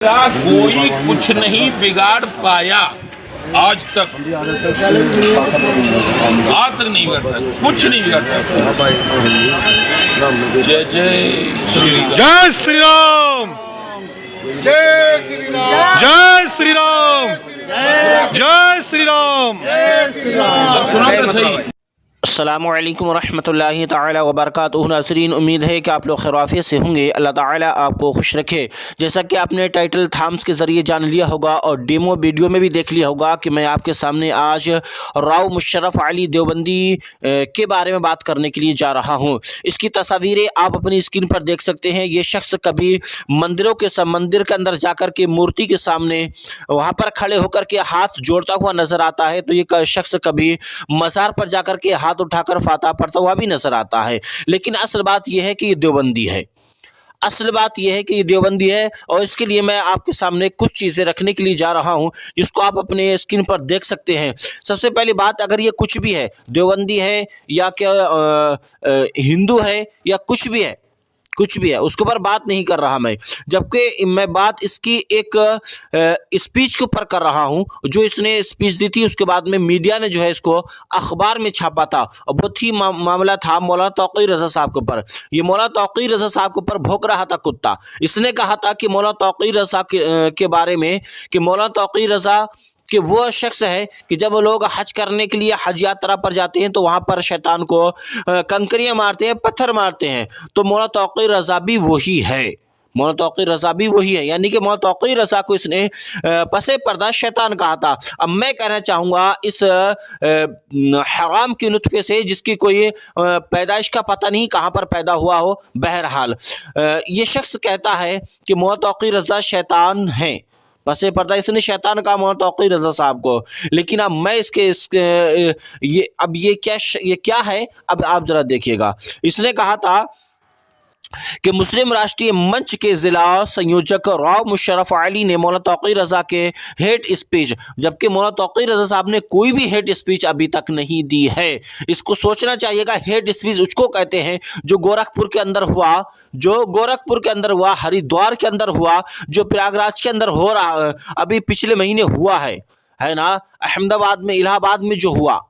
कोई कुछ नहीं बिगाड़ पाया आज तक नहीं करता, कुछ नहीं बिगाड़ता। जय जय श्री राम। जय श्री राम। जय श्री राम। जय श्री राम। जय श्री राम। जय श्री राम। सुना तो सही। अस्सलामुअलैकुम वरहमतुल्लाहि ताला वबरकातुहू। नाज़रीन, उम्मीद है कि आप लोग खैरियत से होंगे। अल्लाह ताला आपको खुश रखे। जैसा कि आपने टाइटल थम्स के ज़रिए जान लिया होगा और डेमो वीडियो में भी देख लिया होगा कि मैं आपके सामने आज राव मुशर्रफ अली देवबंदी के बारे में बात करने के लिए जा रहा हूँ। इसकी तस्वीरें आप अपनी स्क्रीन पर देख सकते हैं। ये शख्स कभी मंदिर के अंदर जाकर के मूर्ति के सामने वहाँ पर खड़े होकर के हाथ जोड़ता हुआ नज़र आता है, तो ये शख्स कभी मज़ार पर जाकर के हाथ उठाकर फातिहा पढ़ता हुआ भी नजर आता है। लेकिन असल बात यह है कि ये देवबंदी है। असल बात यह है कि ये देवबंदी है और इसके लिए मैं आपके सामने कुछ चीज़ें रखने के लिए जा रहा हूं जिसको आप अपने स्क्रीन पर देख सकते हैं। सबसे पहली बात, अगर ये कुछ भी है, देवबंदी है या क्या हिंदू है या कुछ भी है, उसके ऊपर बात नहीं कर रहा मैं। जबकि मैं बात इसकी एक स्पीच के ऊपर कर रहा हूं जो इसने स्पीच दी थी। उसके बाद में मीडिया ने जो है इसको अखबार में छापा था और बहुत ही मामला था मौलाना तौक़ीर रज़ा साहब के ऊपर। ये मौलाना तौक़ीर रज़ा साहब के ऊपर भौंक रहा था कुत्ता। इसने कहा था कि मौलाना तौक़ीर रज़ा के बारे में कि मौलाना तौक़ीर रज़ा कि वो शख्स है कि जब लोग हज करने के लिए हज यात्रा पर जाते हैं तो वहाँ पर शैतान को कंकरियाँ मारते हैं, पत्थर मारते हैं। तो मौलाना तौक़ीर रज़ा भी वही है। मौलाना तौक़ीर रज़ा भी वही है, यानी कि मौलाना तौक़ीर रज़ा को इसने पसे पर्दा शैतान कहा था। अब मैं कहना चाहूँगा इस हराम के नुत्फ़े से जिसकी कोई पैदाइश का पता नहीं कहाँ पर पैदा हुआ हो, बहरहाल ये शख्स कहता है कि मौलाना तौक़ीर रज़ा शैतान हैं। पसे पर्दा इसने शैतान कहा मौलाना तौक़ीर रज़ा साहब को। लेकिन अब मैं ये क्या है, अब आप ज़रा देखिएगा। इसने कहा था कि मुस्लिम राष्ट्रीय मंच के ज़िला संयोजक राव मुशर्रफ अली ने मौलाना तौक़ीर रज़ा के हेट स्पीच, जबकि मौलाना तौक़ीर रज़ा साहब ने कोई भी हेट स्पीच अभी तक नहीं दी है। इसको सोचना चाहिएगा। हेट स्पीच उसको कहते हैं जो गोरखपुर के अंदर हुआ, हरिद्वार के अंदर हुआ, जो प्रयागराज के अंदर हो रहा अभी पिछले महीने हुआ है ना, अहमदाबाद में, इलाहाबाद में जो हुआ,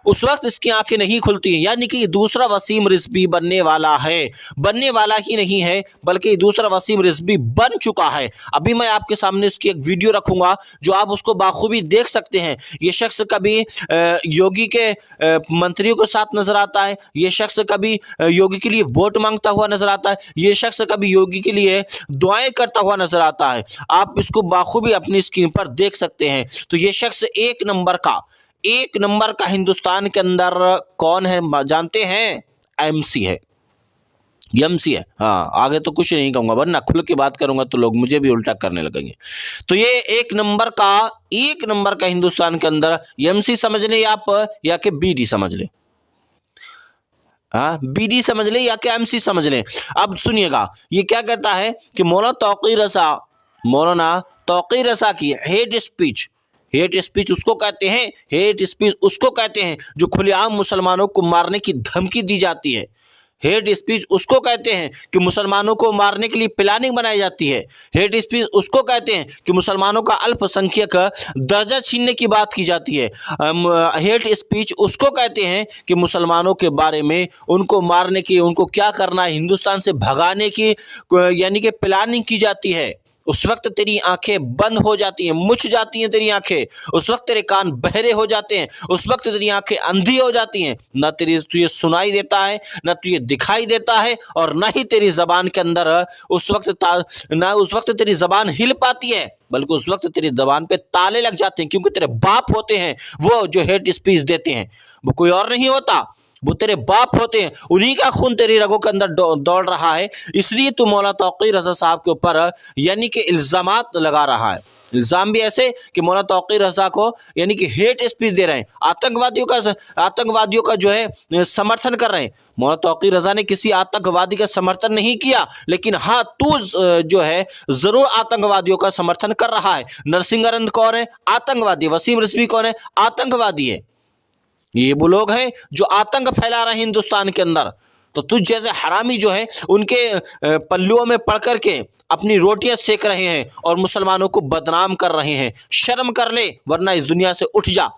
उस वक्त इसकी आंखें नहीं खुलती हैं। यानी कि ये दूसरा वसीम रिज़वी बनने वाला ही नहीं है बल्कि दूसरा वसीम रिज़वी बन चुका है। अभी मैं आपके सामने उसकी एक वीडियो रखूंगा जो आप उसको बाखूबी देख सकते हैं। ये शख्स कभी योगी के मंत्रियों के साथ नजर आता है, ये शख्स कभी योगी के लिए वोट मांगता हुआ नजर आता है, ये शख्स कभी योगी के लिए दुआएं करता हुआ नजर आता है। आप इसको बाखूबी अपनी स्क्रीन पर देख सकते हैं। तो ये शख्स एक नंबर का हिंदुस्तान के अंदर कौन है जानते हैं? एमसी है। हाँ, आगे तो कुछ नहीं कहूँगा वरना खुल के बात करूँगा तो लोग मुझे भी उल्टा करने लगेंगे। तो ये एक नंबर का हिंदुस्तान के अंदर एमसी समझ लें आप या कि बीडी समझ लें। हाँ, बीडी समझ लें या कि एमसी समझ लें। अब सुनिएगा ये क्या कहता है कि मौलाना तौक़ीर रज़ा की हेट स्पीच उसको कहते हैं। हेट स्पीच उसको कहते हैं जो खुलेआम मुसलमानों को मारने की धमकी दी जाती है। हेट स्पीच उसको कहते हैं कि मुसलमानों को मारने के लिए प्लानिंग बनाई जाती है। हेट स्पीच उसको कहते हैं कि मुसलमानों का अल्पसंख्यक दर्जा छीनने की बात की जाती है। हेट स्पीच उसको कहते हैं कि मुसलमानों के बारे में, उनको मारने की, उनको क्या करना है, हिंदुस्तान से भगाने की यानी कि प्लानिंग की जाती है। उस वक्त तेरी आंखें बंद हो जाती हैं, मुछ जाती हैं तेरी आंखें। उस वक्त तेरे कान बहरे हो जाते हैं, उस वक्त तेरी आंखें अंधी हो जाती हैं। ना तुझे सुनाई देता है, ना तुझे दिखाई देता है, और ना ही तेरी जबान के अंदर उस वक्त तेरी जबान हिल पाती है, बल्कि उस वक्त तेरी जबान पे ताले लग जाते हैं। क्योंकि तेरे बाप होते हैं वो जो हेट स्पीच देते हैं, वो कोई और नहीं होता, वो तेरे बाप होते हैं। उन्हीं का खून तेरी रगों के अंदर दौड़ रहा है। इसलिए तू मौलाना तौक़ीर रज़ा साहब के ऊपर यानी कि इल्ज़ामात लगा रहा है। इल्ज़ाम भी ऐसे कि मौलाना तौक़ीर रज़ा को यानी कि हेट स्पीच दे रहे हैं, आतंकवादियों का जो है समर्थन कर रहे हैं। मौलाना तौक़ीर रज़ा ने किसी आतंकवादी का समर्थन नहीं किया, लेकिन हाँ तू जो है ज़रूर आतंकवादियों का समर्थन कर रहा है। नरसिंह आनंद कौन है? आतंकवादी। वसीम रिज़वी कौन है? आतंकवादी है। ये वो लोग हैं जो आतंक फैला रहे हैं हिंदुस्तान के अंदर। तो तुझ जैसे हरामी जो है उनके पल्लुओं में पड़ कर के अपनी रोटियां सेक रहे हैं और मुसलमानों को बदनाम कर रहे हैं। शर्म कर ले वरना इस दुनिया से उठ जा।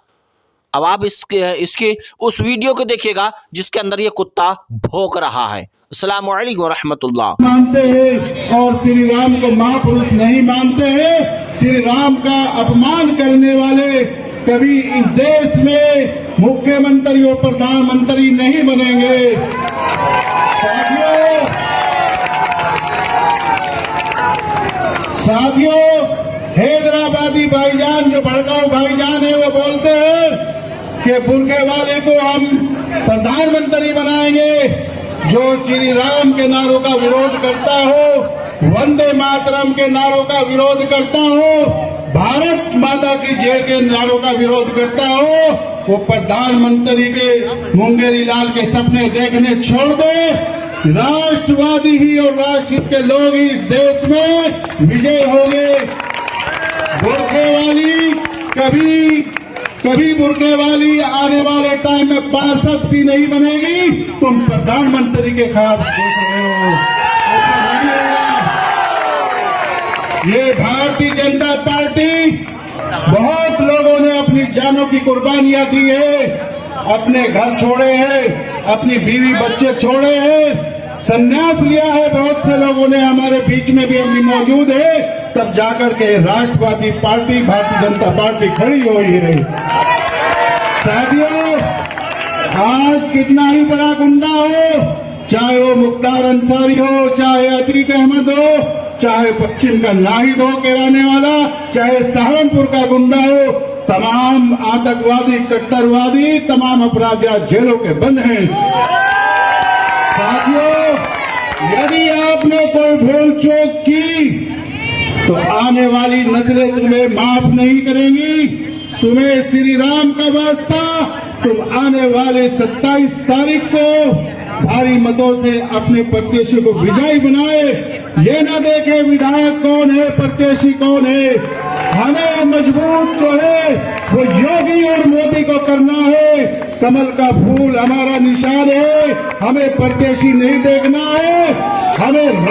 अब आप इसके उस वीडियो को देखिएगा जिसके अंदर ये कुत्ता भौंक रहा है। अस्सलामु अलैकुम व रहमतुल्लाह। मानते हैं और श्री राम को महापुरुष नहीं मानते हैं। श्री राम का अपमान करने वाले कभी इस देश में मुख्यमंत्री और प्रधानमंत्री नहीं बनेंगे। साथियों, हैदराबादी भाईजान जो भड़काऊ भाईजान है वो बोलते हैं कि बुर्के वाले को हम प्रधानमंत्री बनाएंगे। जो श्री राम के नारों का विरोध करता हो, वंदे मातरम के नारों का विरोध करता हो, भारत माता की जय के नारों का विरोध करता हो, वो प्रधानमंत्री के मुंगेरी लाल के सपने देखने छोड़ दे। राष्ट्रवादी ही और राष्ट्रहित के लोग ही इस देश में विजय होंगे। बुर्के वाली कभी बुर्के वाली आने वाले टाइम में पार्षद भी नहीं बनेगी। तुम प्रधानमंत्री के खिलाफ देख रहे हो, ऐसा नहीं होगा। ये भारतीय जनता पार्टी, बहुत लोगों ने अपनी जानों की कुर्बानियां दी है, अपने घर छोड़े हैं, अपनी बीवी बच्चे छोड़े हैं, संन्यास लिया है। बहुत से लोगों ने हमारे बीच में भी अभी मौजूद है, तब जाकर के राष्ट्रवादी पार्टी भारतीय जनता पार्टी खड़ी हुई है। साथियों, आज कितना ही बड़ा गुंडा हो, चाहे वो मुख्तार अंसारी हो, चाहे अतीक अहमद हो, चाहे पश्चिम का नाहिद हो के रहने वाला, चाहे सहारनपुर का गुंडा हो, तमाम आतंकवादी कट्टरवादी तमाम अपराधी आज जेलों के बंद हैं। साथियों, यदि आपने कोई भूल चूक की तो आने वाली नस्लें तुम्हें माफ नहीं करेंगी। तुम्हें श्री राम का वास्ता, तुम आने वाले 27 तारीख को भारी मतों से अपने प्रत्याशी को विजयी बनाए। ये ना देखे विधायक कौन है, प्रत्याशी कौन है। हमें मजबूत जो है वो योगी और मोदी को करना है। कमल का फूल हमारा निशान है, हमें प्रत्याशी नहीं देखना है, हमें